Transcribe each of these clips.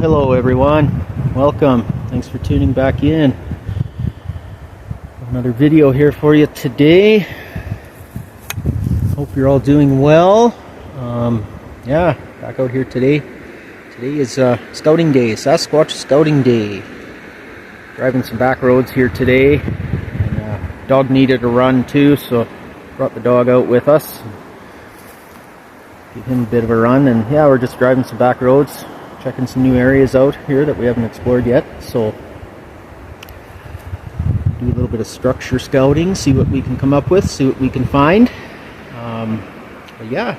Hello everyone, welcome. Thanks for tuning back in. Another video here for you today. Hope you're all doing well. Yeah, back out here today. Today is scouting day, Sasquatch scouting day. Driving some back roads here today. And, dog needed a run too, so brought the dog out with us. Give him a bit of a run, and yeah, we're just driving some back roads. Checking some new areas out here that we haven't explored yet, so do a little bit of structure scouting, see what we can come up with, see what we can find. But yeah,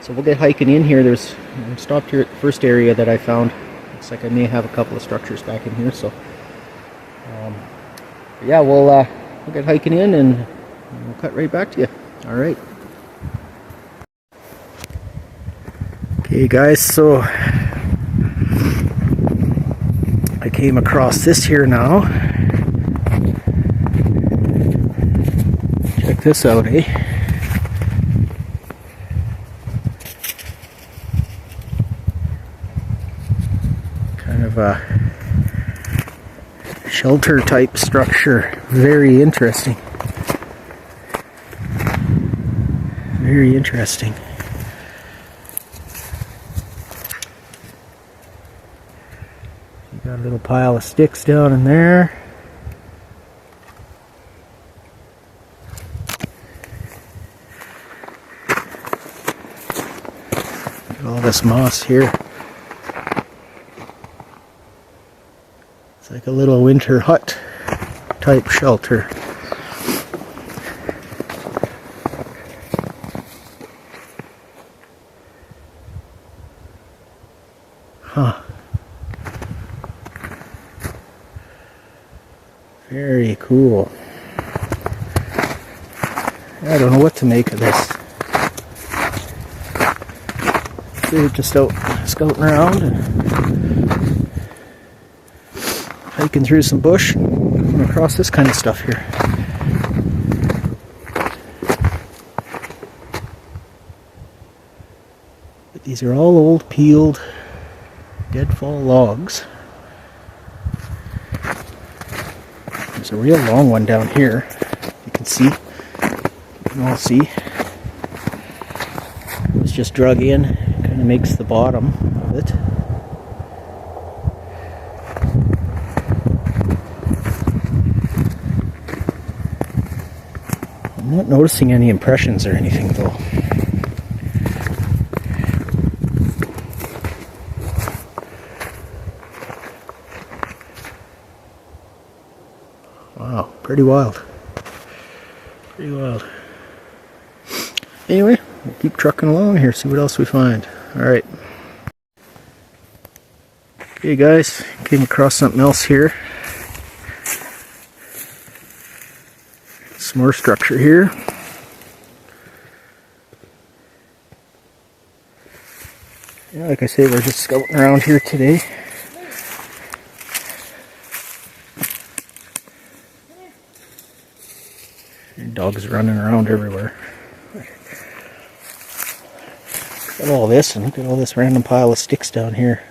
so we'll get hiking in here. I'm stopped here at the first area that I found. Looks like I may have a couple of structures back in here, so yeah, we'll get hiking in and we'll cut right back to you. All right. Okay, guys, so I came across this here now. Check this out, eh? Kind of a shelter type structure. Very interesting. Very interesting. Got a little pile of sticks down in there. Got all this moss here. It's like a little winter hut type shelter. Huh. Very cool. I don't know what to make of this. We're just out scouting around and hiking through some bush, coming across this kind of stuff here. But these are all old peeled deadfall logs. There's a real long one down here. You can see. You can all see. It was just drug in. Kind of makes the bottom of it. I'm not noticing any impressions or anything though. Wow, pretty wild. Pretty wild. Anyway, we'll keep trucking along here, see what else we find. Alright. Okay guys, came across something else here. Some more structure here. Yeah, like I say, we're just scouting around here today. Dogs running around everywhere. Look at all this, and look at all this random pile of sticks down here.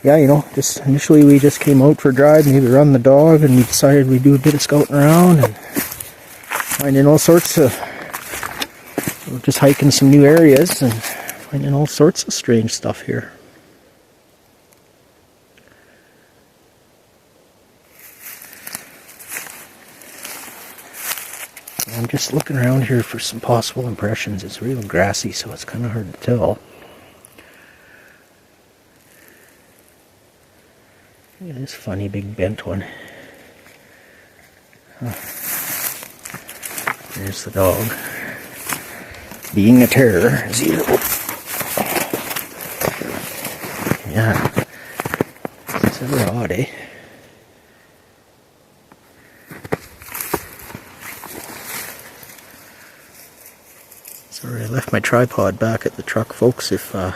Yeah, you know, just initially we just came out for a drive, maybe run the dog, and we decided we'd do a bit of scouting around and finding all sorts of, we're just hiking some new areas and finding all sorts of strange stuff here. I'm just looking around here for some possible impressions. It's real grassy, so it's kind of hard to tell. Look at this funny big bent one. Huh. There's the dog. Being a terror as usual. Yeah. It's ever odd, eh? Sorry, I left my tripod back at the truck, folks, if it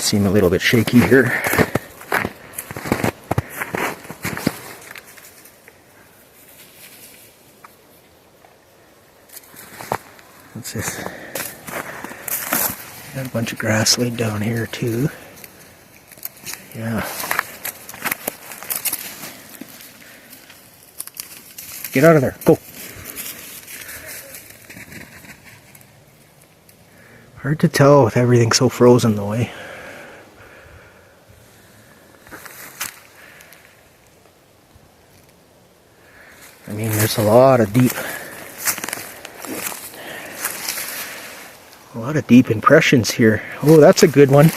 seemed a little bit shaky here. What's this? Got a bunch of grass laid down here too. Yeah. Get out of there. Go. Hard to tell with everything so frozen though, eh? I mean, there's a lot of deep impressions here. Oh, that's a good one.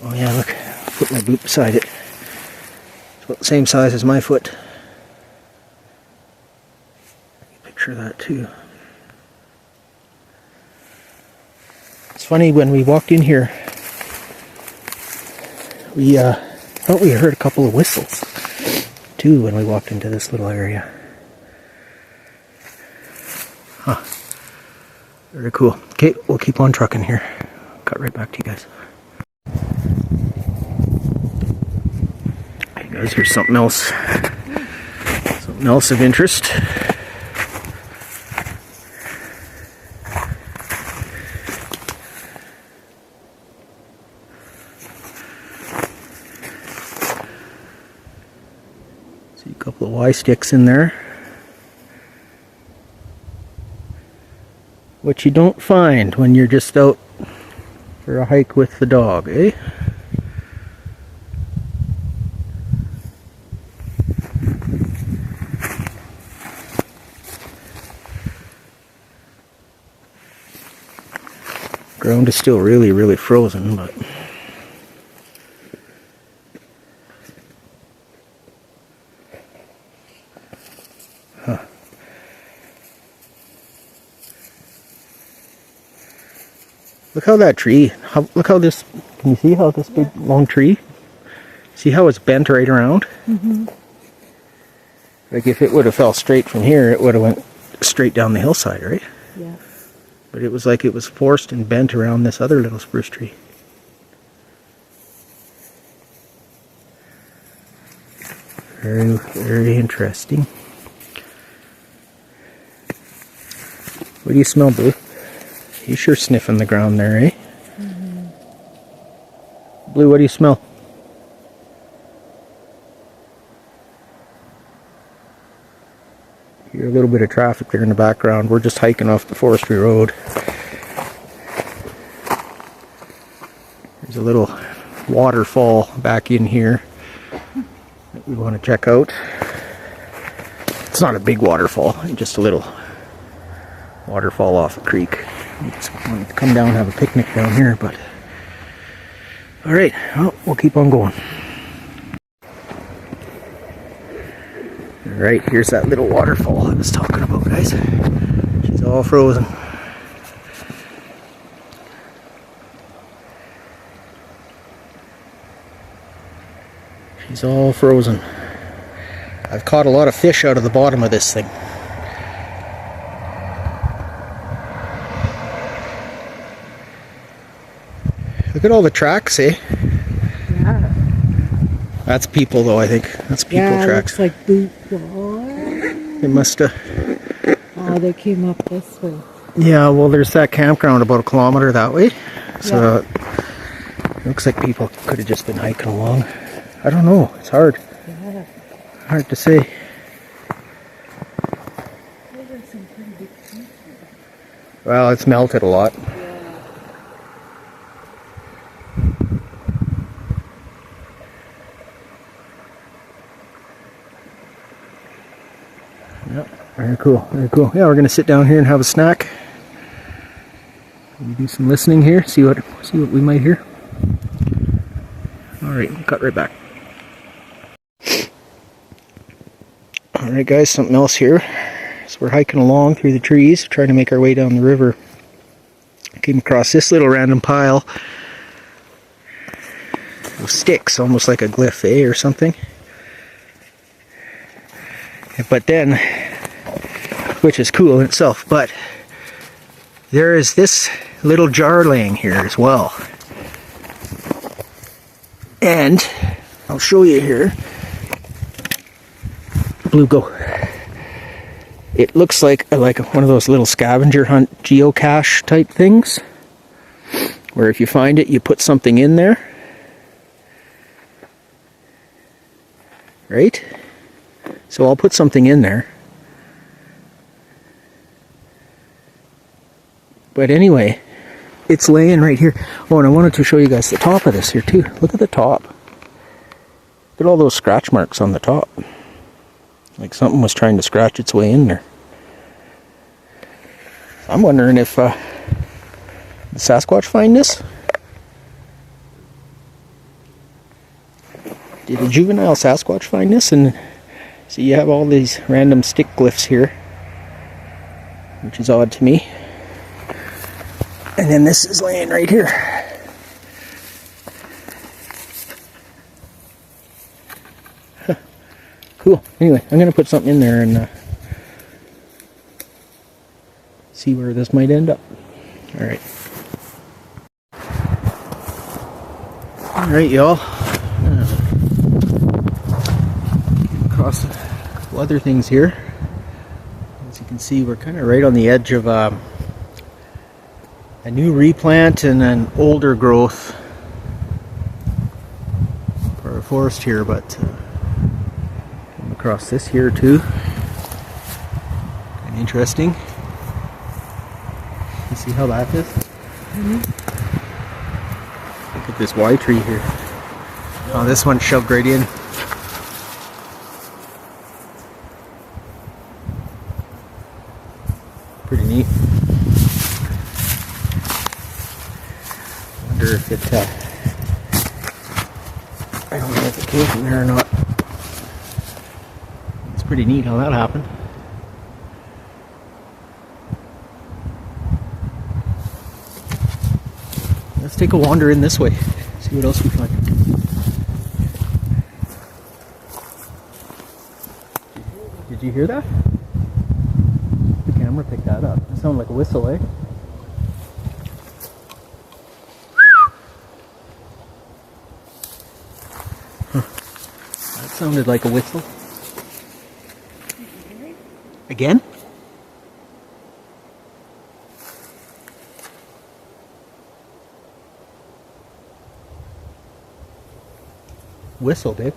Oh yeah, look, put my boot beside it. It's about the same size as my foot. Picture that too. It's funny, when we walked in here, we thought we heard a couple of whistles too when we walked into this little area. Huh. Very cool. Okay, we'll keep on trucking here. Cut right back to you guys. Hey guys, here's something else. Something else of interest. See a couple of Y sticks in there. What you don't find when you're just out for a hike with the dog, eh? Ground is still really, really frozen, but huh. Look how that tree, look how this, can you see how this big long tree, see how it's bent right around? Mm-hmm. Like if it would have fell straight from here, it would have went straight down the hillside, right? Yeah. But it was like it was forced and bent around this other little spruce tree. Very, very interesting. What do you smell, Blue? You sure sniffing the ground there, eh? Mm-hmm. Blue, what do you smell? Hear a little bit of traffic there in the background. We're just hiking off the forestry road. There's a little waterfall back in here that we want to check out. It's not a big waterfall, just a little waterfall off a creek. We just wanted to come down and have a picnic down here, but alright, well, we'll keep on going. Alright, here's that little waterfall I was talking about, guys. She's all frozen. He's all frozen. I've caught a lot of fish out of the bottom of this thing. Look at all the tracks, eh? Yeah. That's people, though, I think. That's people tracks. Looks like boot. What? They must have... Oh, they came up this way. Yeah, well, there's that campground about a kilometer that way. So it looks like people could have just been hiking along. I don't know. It's hard. Yeah. Hard to say. Those are some pretty big trees. Well, it's melted a lot. Yep, very cool, very cool. Yeah, we're gonna sit down here and have a snack. Maybe do some listening here, see what we might hear. All right, cut right back. All right, guys, something else here. So we're hiking along through the trees, trying to make our way down the river. I came across this little random pile of sticks, almost like a glyph, eh, or something. But then, which is cool in itself, but there is this little jar laying here as well. And I'll show you here. Blue go. It looks like one of those little scavenger hunt geocache type things, where if you find it, you put something in there. Right? So I'll put something in there. But anyway, it's laying right here. Oh, and I wanted to show you guys the top of this here too. Look at the top. Look at all those scratch marks on the top. Like something was trying to scratch its way in there. I'm wondering if the Sasquatch find this? Did a juvenile Sasquatch find this? And so you have all these random stick glyphs here, which is odd to me. And then this is laying right here. Huh. Cool. Anyway, I'm going to put something in there and see where this might end up. Alright. Alright, y'all. Across the other things here. As you can see, we're kind of right on the edge of a new replant and an older growth for a forest here, but come across this here too. Kind of interesting. You see how that is? Mm-hmm. Look at this Y tree here. Oh, this one's shoved right in. Pretty neat. Wonder if it, I don't know if it came from there or not. It's pretty neat how that happened. Let's take a wander in this way, see what else we find. Did you hear that? The camera picked that up. It sounded like a whistle, eh? Huh. That sounded like a whistle. Again? Whistle, Dave.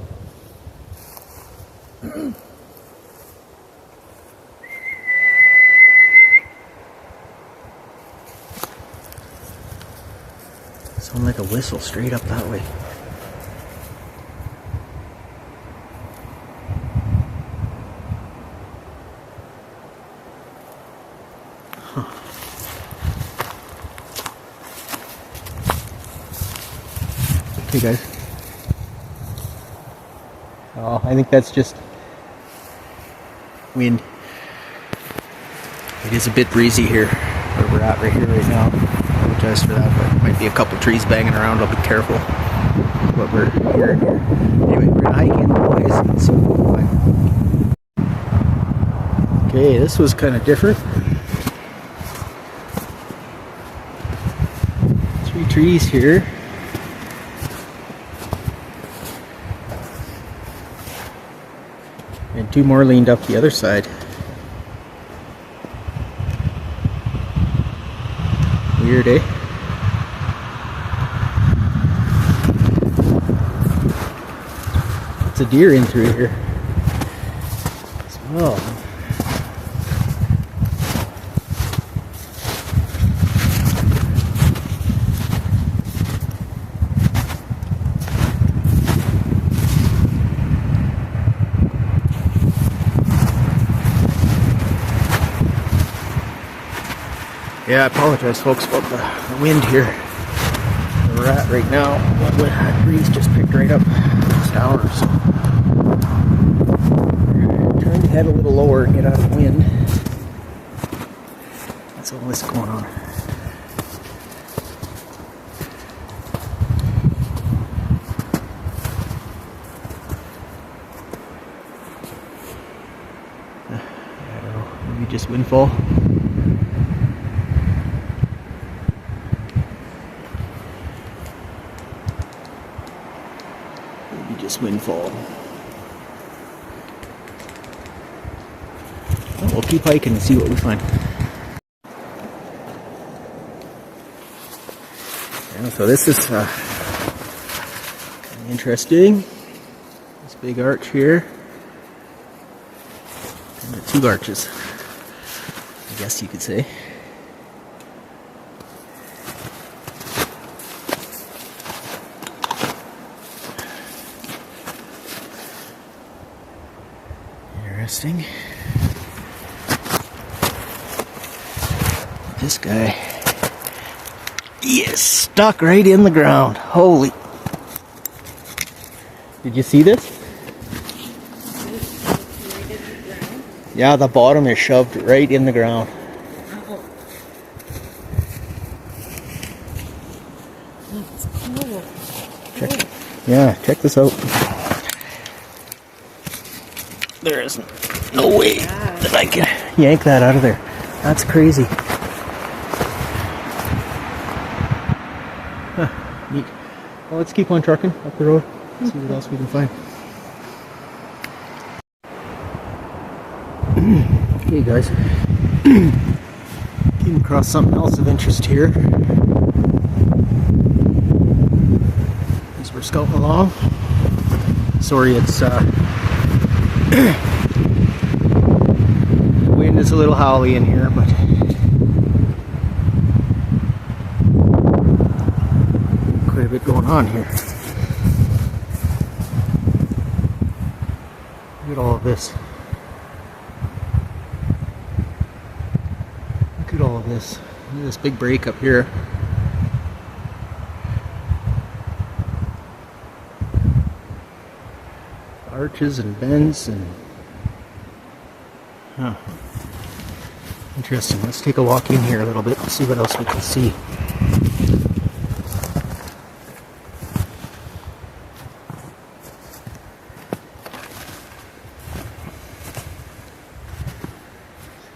Sound like a whistle straight up that way. Huh. Okay, guys. Oh, I think that's just wind. It is a bit breezy here, where we're at right here right now. I apologize for that, but might be a couple trees banging around. I'll be careful. what we're hearing here. Anyway, we're gonna hike in, boys, and see what we find. Okay, this was kind of different. 3 trees here. And 2 more leaned up the other side. Weird, eh? It's a deer in through here as well. Yeah, I apologize, folks, about the wind here. Where we're at right now, that breeze just picked right up this hour or so. Trying to head a little lower and get out of the wind. That's all this going on. I don't know, maybe just windfall. Windfall. Well, we'll keep hiking and see what we find. Yeah, so this is kind of interesting. This big arch here. And the 2 arches, I guess you could say. Interesting. This guy, he is stuck right in the ground. Holy! Did you see this? Yeah, the bottom is shoved right in the ground. That's cool. Check this out. There is no way that I can yank that out of there. That's crazy. Huh, neat. Well, let's keep on trucking up the road. See what else we can find. Okay, guys. Came across something else of interest here. As we're scouting along. Sorry, it's wind is a little howly in here, but quite a bit going on here. Look at all of this. Look at all of this. Look at this big break up here. Arches and bends and interesting. Let's take a walk in here a little bit and see what else we can see. See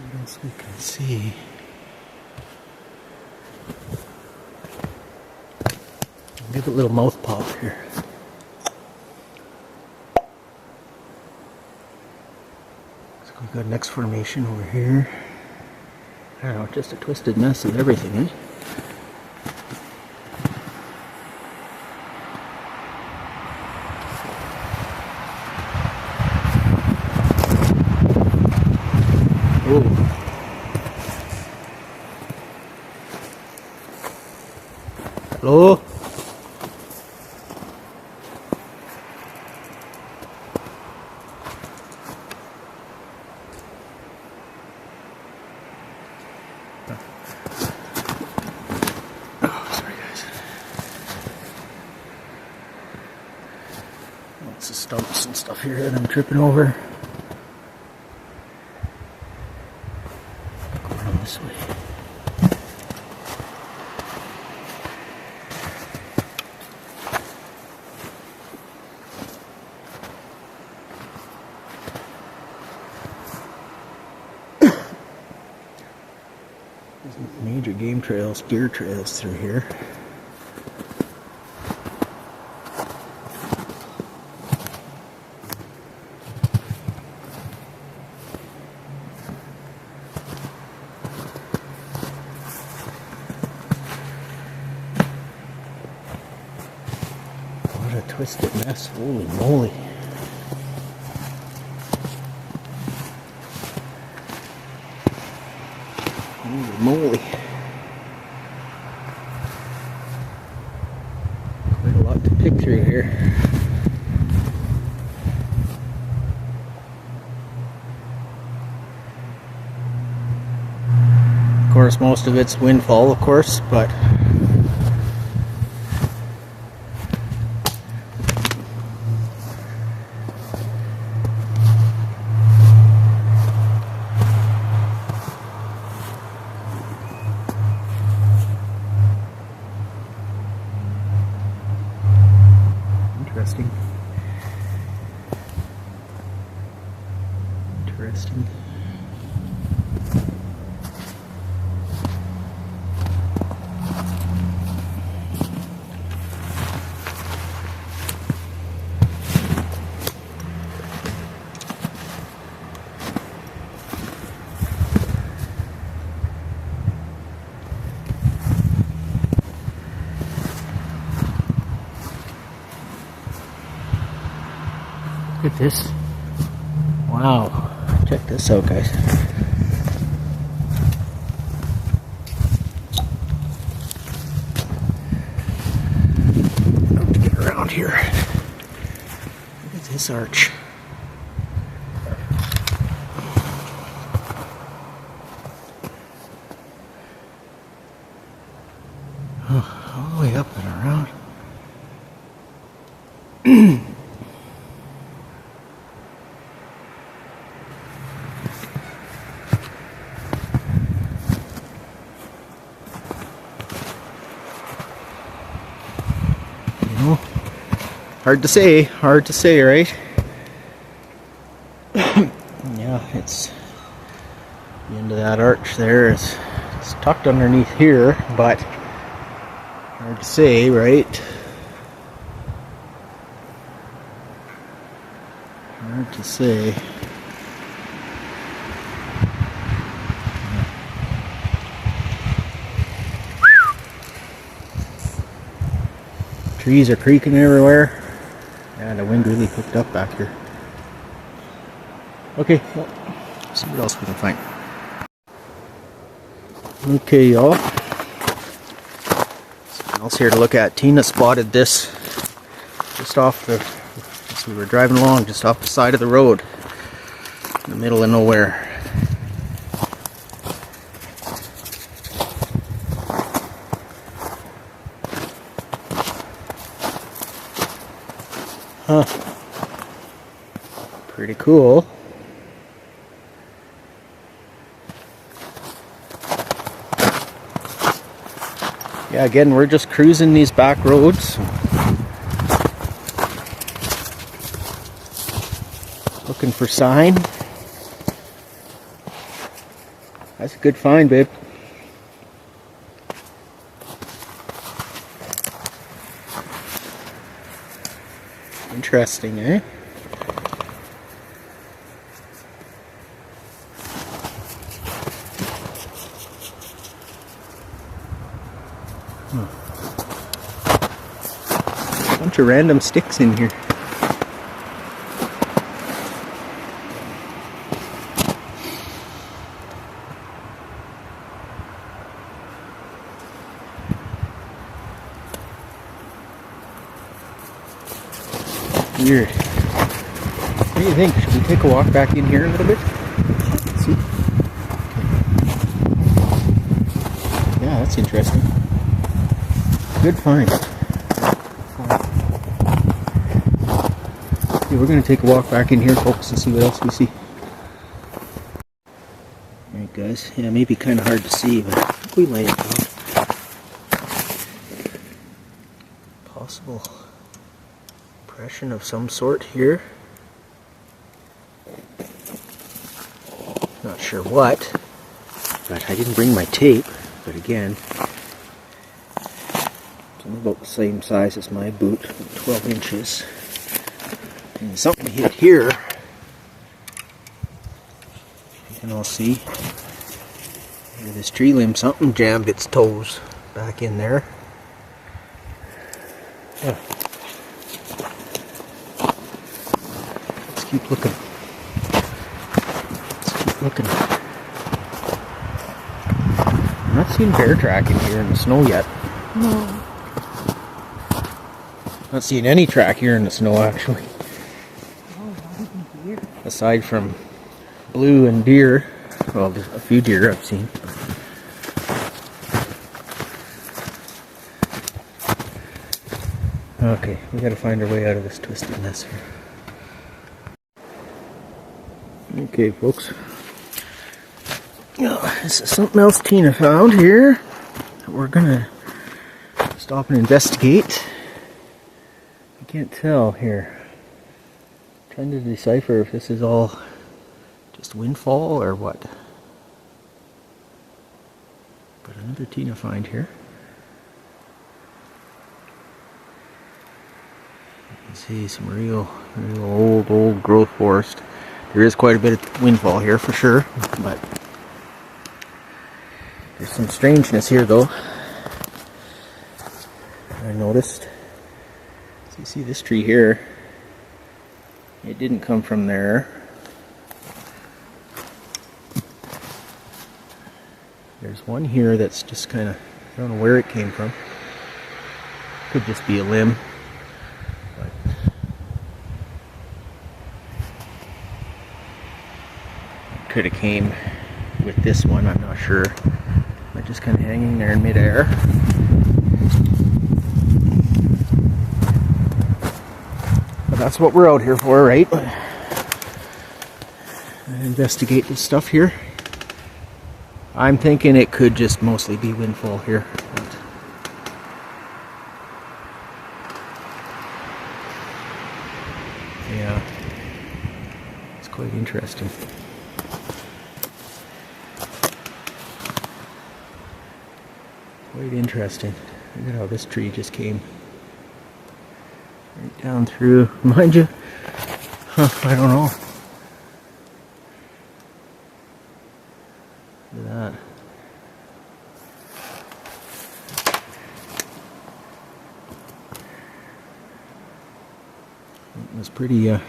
what else we can see. Give it a little mouth pop here. We've got an X formation over here. I don't know, just a twisted mess of everything, eh? Oh. Hello? Lots of stumps and stuff here that I'm tripping over. Go around this way. major game trails, deer trails through here. What a twisted mess, holy moly. Holy moly. Quite a lot to pick through here. Of course, most of it's windfall, of course, but interesting. Interesting. Look at this. Wow. Check this out, guys. How to get around here. Look at this arch. All the way up and around. Hard to say, right? Yeah, it's the end of that arch there. It's tucked underneath here, but hard to say, right? Hard to say. Trees are creaking everywhere. Yeah, the wind really picked up back here. Okay, well, let's see what else we can find. Okay, y'all. Something else here to look at. Tina spotted this just off the, as we were driving along, just off the side of the road, in the middle of nowhere. Huh. Pretty cool. Yeah, again, we're just cruising these back roads. Looking for sign. That's a good find, babe. Interesting, eh? Bunch of random sticks in here. Weird. What do you think? Should we take a walk back in here a little bit? Let's see. Yeah, that's interesting. Good find. Okay, we're going to take a walk back in here, folks, and see what else we see. Alright, guys. Yeah, maybe kind of hard to see, but I think we might have found possible impression of some sort here. Not sure what, but I didn't bring my tape. but again, it's only about the same size as my boot, 12 inches. And something hit here. You can all see. Under this tree limb, something jammed its toes back in there. Yeah. Let's keep looking. I'm not seeing bear tracking here in the snow yet. No. Not seeing any track here in the snow actually. Oh, not even here. Aside from blue and deer. Well, there's a few deer I've seen. Okay, we gotta find our way out of this twisted mess here. Okay, folks. This is something else Tina found here that we're gonna stop and investigate. I can't tell here. I'm trying to decipher if this is all just windfall or what. But another Tina find here. You can see some real old growth forest. There is quite a bit of windfall here for sure, but there's some strangeness here though. I noticed. So you see this tree here, it didn't come from there. There's one here that's just kind of, I don't know where it came from. Could just be a limb. But it could have came with this one, I'm not sure. But just kind of hanging there in midair. But that's what we're out here for, right? Investigate this stuff here. I'm thinking it could just mostly be windfall here. But yeah, it's quite interesting. Quite interesting. Look at how this tree just came right down through. Mind you, I don't know. Look at that. It was pretty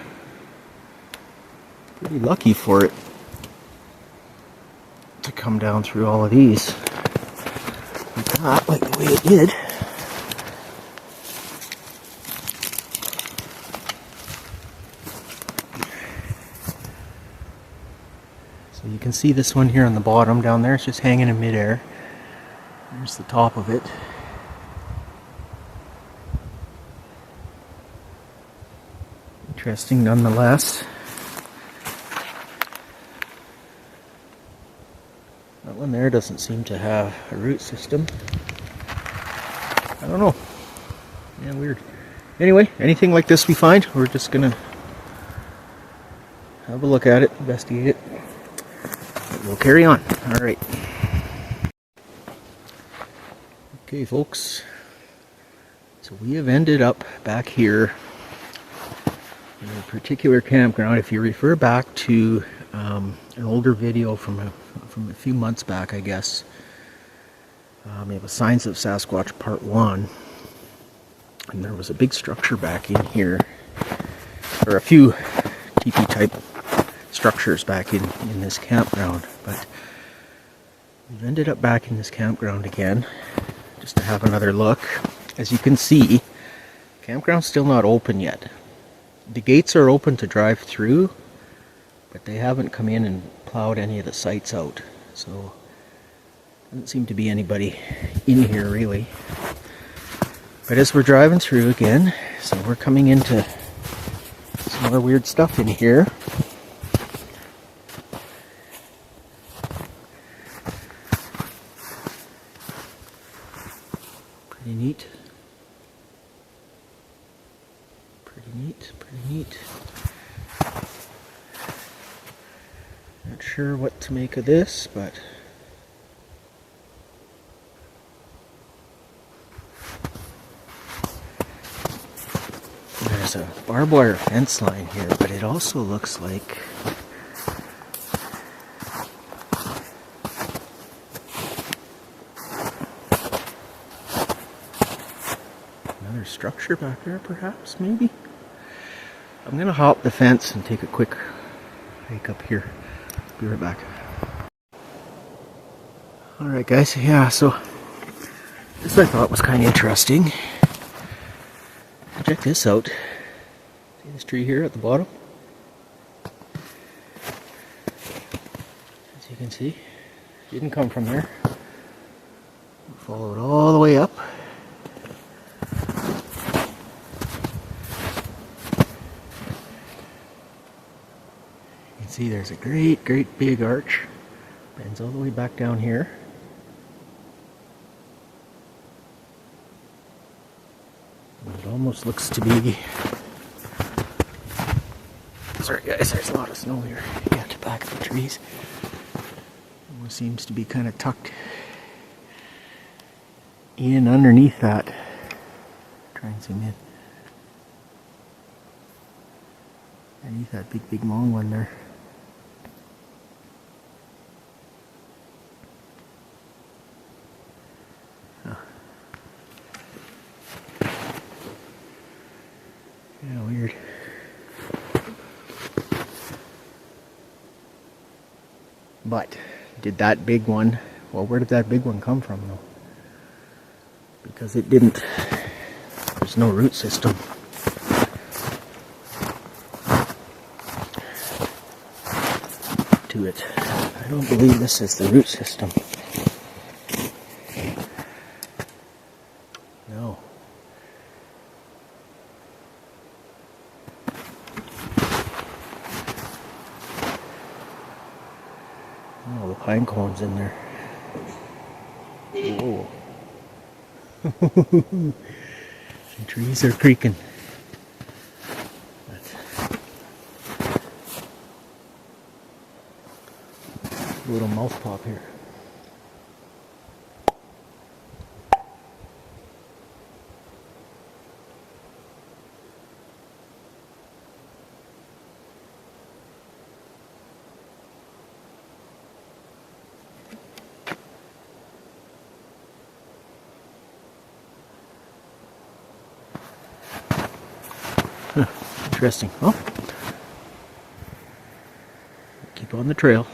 lucky for it to come down through all of these. Not like the way it did. So you can see this one here on the bottom down there. It's just hanging in midair. There's the top of it. Interesting nonetheless. That one there doesn't seem to have a root system. I don't know. Yeah, weird. Anyway, anything like this we find, we're just gonna have a look at it, investigate it. But we'll carry on. Alright. Okay, folks. So we have ended up back here in a particular campground. If you refer back to an older video from a few months back, I guess. It was Signs of Sasquatch Part 1. And there was a big structure back in here. Or a few teepee type structures back in this campground. But we've ended up back in this campground again. Just to have another look. As you can see, the campground's still not open yet. The gates are open to drive through, but they haven't come in and plowed any of the sites out. So, doesn't seem to be anybody in here really. But as we're driving through again, so we're coming into some more weird stuff in here. Pretty neat. Pretty neat, pretty neat. Not sure what to make of this, but there's a barbed wire fence line here, but it also looks like another structure back there, perhaps, maybe. I'm gonna hop the fence and take a quick hike up here. Be right back. Alright guys, yeah, so this I thought was kind of interesting. Check this out. See this tree here at the bottom? As you can see, didn't come from there. Follow it all the way up. You can see there's a great big arch. Bends all the way back down here. It almost looks to be... Sorry guys, there's a lot of snow here. You got the back of the trees. Almost seems to be kind of tucked in underneath that. Try and zoom in. Underneath that big long one there. Yeah, weird. But did that big one, well, where did that big one come from though? Because it didn't, there's no root system. To it. I don't believe this is the root system. No. Oh, the pine cones in there. Whoa. The trees are creaking. A little mouth pop here. Interesting. Oh, keep on the trail.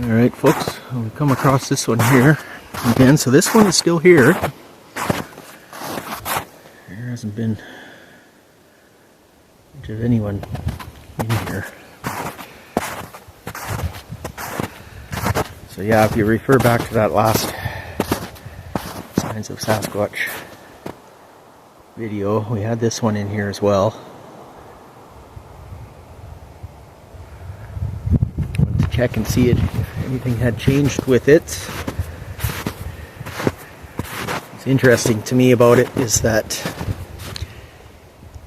Alright folks, we come across this one here again. So this one is still here. There hasn't been much of anyone in here. So yeah, if you refer back to that last Signs of Sasquatch video, we had this one in here as well. Wanted to check and see if anything had changed with it. What's interesting to me about it is that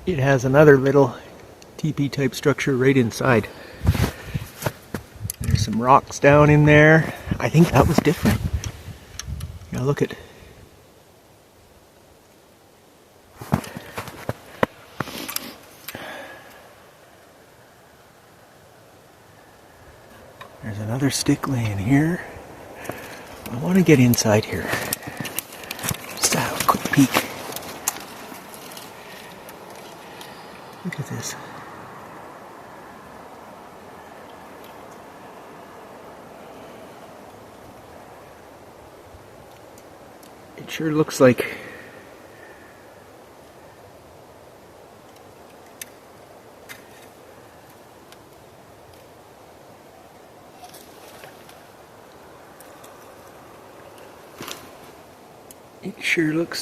it has another little teepee type structure right inside. There's some rocks down in there. I think that was different. Now look at there's another stick laying here. I want to get inside here. Just to have a quick peek. Look at this. It sure looks like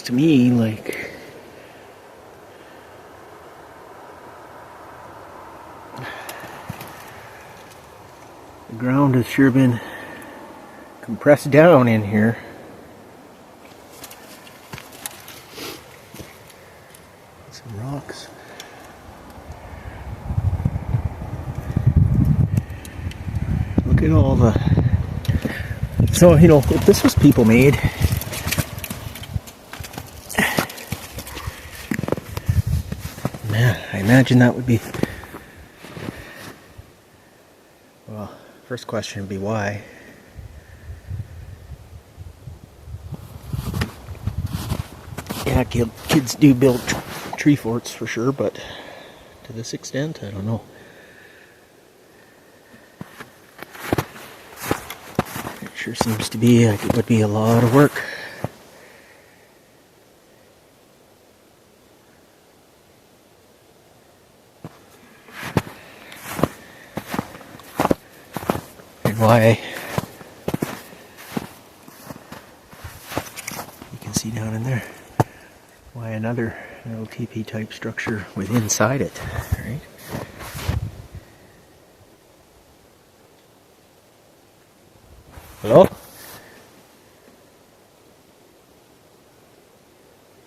to me like the ground has sure been compressed down in here. Some rocks. Look at all the... So, you know, if this was people made, Yeah, I imagine that would be... Well, first question would be why. Yeah, kids do build tree forts for sure, but to this extent, I don't know. It sure seems to be like it would be a lot of work. And why, you can see down in there, why another little teepee type structure with inside it, right? Hello?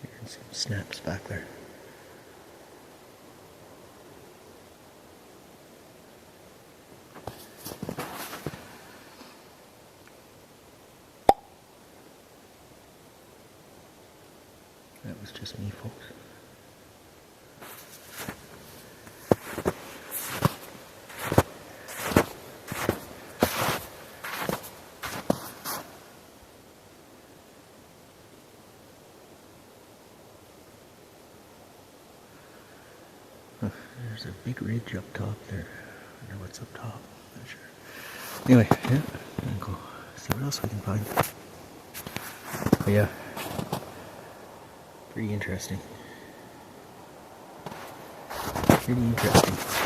Here's some snaps back there. That was just me, folks. There's a big ridge up top there. I wonder what's up top. Not sure. Anyway, yeah, I'm gonna go see what else we can find. But yeah, pretty interesting. Pretty interesting.